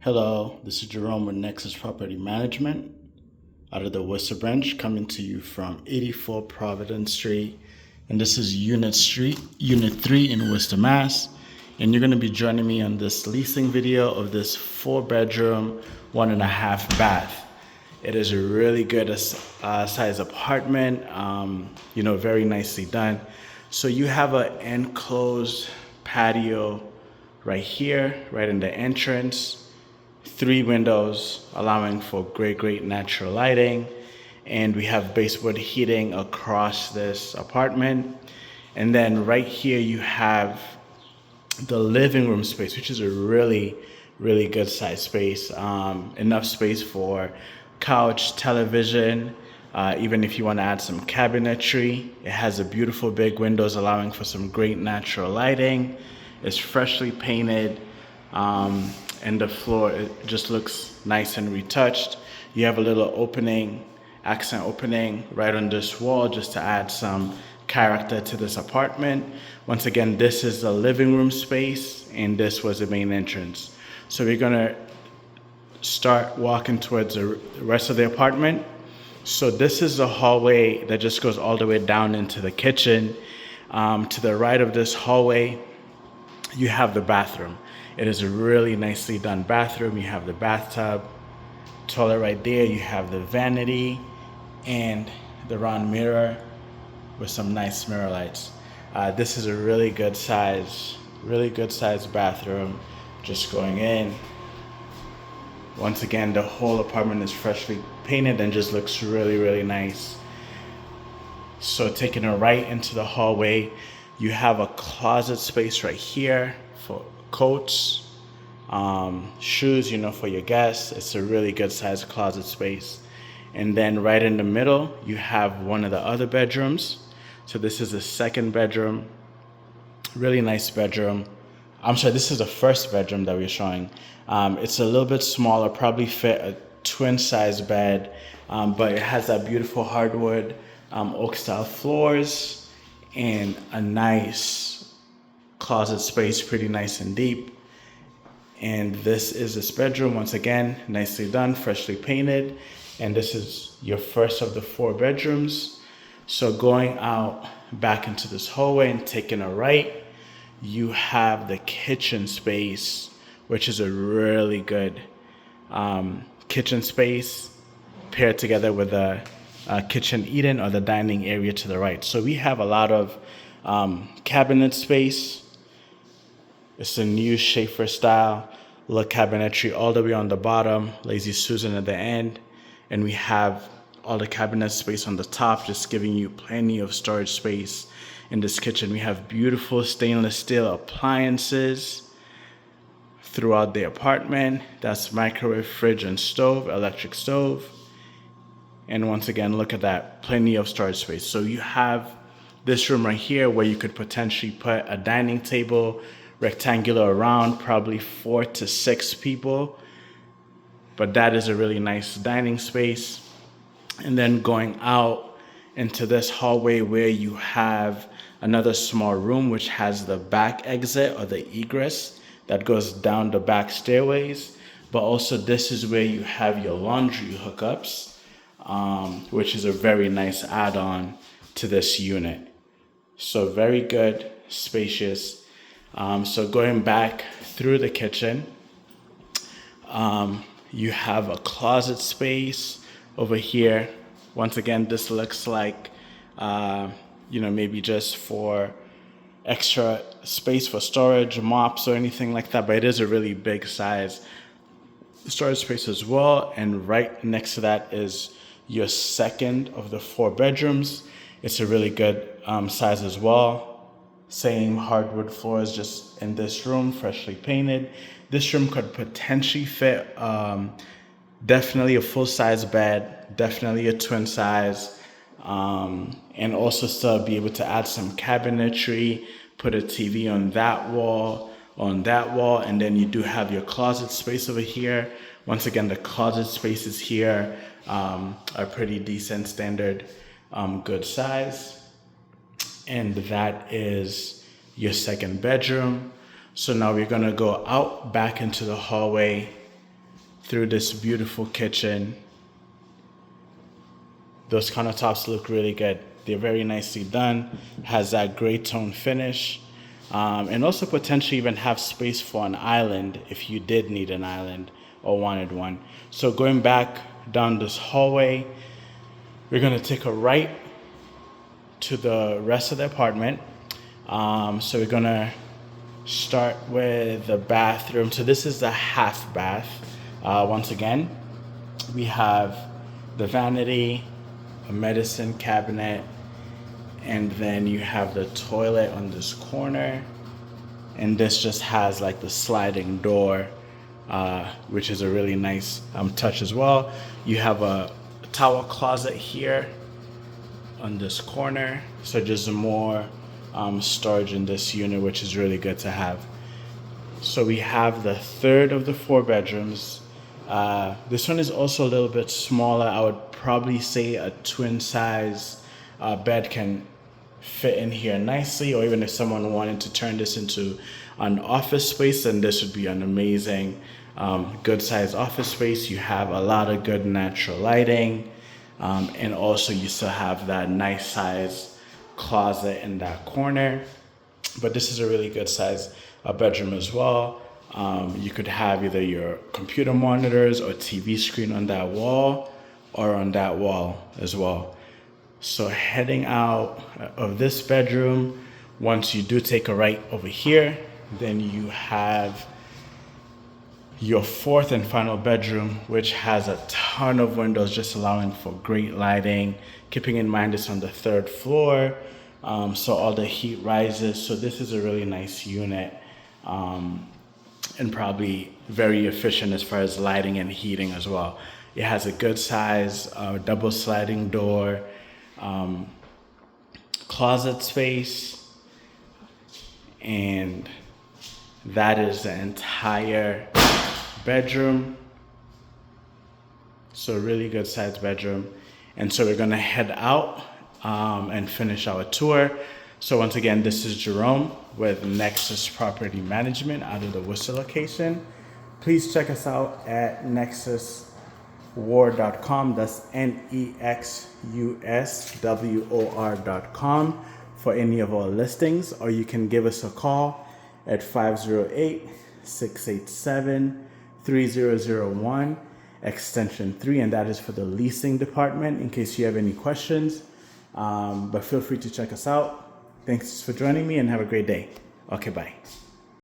Hello, this is Jerome with Nexus Property Management out of the Worcester branch, coming to you from 84 Providence Street. And this is Unit 3 in Worcester, Mass. And you're going to be joining me on this leasing video of this 4-bedroom, 1.5 bath. It is a really good size apartment, very nicely done. So you have an enclosed patio right here, right in the entrance. 3 windows allowing for great natural lighting, and we have baseboard heating across this apartment. And then right here you have the living room space, which is a really good size space. Enough space for couch, television, even if you want to add some cabinetry. It has a beautiful big windows allowing for some great natural lighting. It's freshly painted. And the floor, it just looks nice and retouched. You have a little opening, accent opening right on this wall just to add some character to this apartment. Once again, this is the living room space and this was the main entrance. So we're gonna start walking towards the rest of the apartment. So this is the hallway that just goes all the way down into the kitchen. To the right of this hallway, you have the bathroom. It is a really nicely done bathroom. You have the bathtub, toilet right there. You have the vanity and the round mirror with some nice mirror lights. This is a really good size bathroom. Just going in. Once again, the whole apartment is freshly painted and just looks really nice. So taking a right into the hallway, you have a closet space right here for coats, shoes, for your guests. It's a really good sized closet space. And then right in the middle, you have one of the other bedrooms. So this is the second bedroom, really nice bedroom. I'm sorry, this is the first bedroom that we're showing. It's a little bit smaller, probably fit a twin size bed, but it has that beautiful hardwood oak style floors and a nice closet space, pretty nice and deep. And this is this bedroom, once again, nicely done, freshly painted. And this is your first of the 4 bedrooms. So going out back into this hallway and taking a right, you have the kitchen space, which is a really good kitchen space paired together with the kitchen eat-in or the dining area to the right. So we have a lot of cabinet space. It's a new Schaefer style look cabinetry all the way on the bottom, Lazy Susan at the end. And we have all the cabinet space on the top, just giving you plenty of storage space in this kitchen. We have beautiful stainless steel appliances throughout the apartment. That's microwave, fridge, and stove, electric stove. And once again, look at that, plenty of storage space. So you have this room right here where you could potentially put a dining table, rectangular around, probably 4 to 6 people. But that is a really nice dining space. And then going out into this hallway where you have another small room which has the back exit or the egress that goes down the back stairways. But also this is where you have your laundry hookups, which is a very nice add-on to this unit. So very good, spacious. So going back through the kitchen, you have a closet space over here. Once again, this looks like, maybe just for extra space for storage, mops or anything like that, but it is a really big size storage space as well. And right next to that is your second of the 4 bedrooms. It's a really good size as well. Same hardwood floors just in this room, freshly painted. This room could potentially fit definitely a full-size bed, definitely a twin size, and also still be able to add some cabinetry, put a TV on that wall, and then you do have your closet space over here. Once again, the closet spaces here are pretty decent, standard, good size. And that is your second bedroom. So now we're gonna go out back into the hallway through this beautiful kitchen. Those countertops look really good. They're very nicely done. Has that gray tone finish. And also potentially even have space for an island if you did need an island or wanted one. So going back down this hallway, we're gonna take a right to the rest of the apartment. So we're gonna start with the bathroom. So this is the half bath. Once again, we have the vanity, a medicine cabinet, and then you have the toilet on this corner, and this just has like the sliding door, which is a really nice touch as well. You have a towel closet here on this corner, so just more storage in this unit, which is really good to have. So we have the third of the 4 bedrooms. This one is also a little bit smaller. I would probably say a twin size bed can fit in here nicely, or even if someone wanted to turn this into an office space, then this would be an amazing good size office space. You have a lot of good natural lighting, and also you still have that nice size closet in that corner. But this is a really good size bedroom as well. You could have either your computer monitors or TV screen on that wall or on that wall as well. So heading out of this bedroom, once you do take a right over here, then you have your 4th and final bedroom, which has a ton of windows, just allowing for great lighting. Keeping in mind it's on the 3rd floor, so all the heat rises. So this is a really nice unit, and probably very efficient as far as lighting and heating as well. It has a good size double sliding door, closet space, and that is the entire bedroom. So really good sized bedroom. And so we're gonna head out and finish our tour. So once again, this is Jerome with Nexus Property Management out of the Worcester location. Please check us out at nexuswar.com. That's nexuswor.com for any of our listings, or you can give us a call at 508-687-3001, extension 3, and that is for the leasing department in case you have any questions. But feel free to check us out. Thanks for joining me and have a great day. Okay, bye.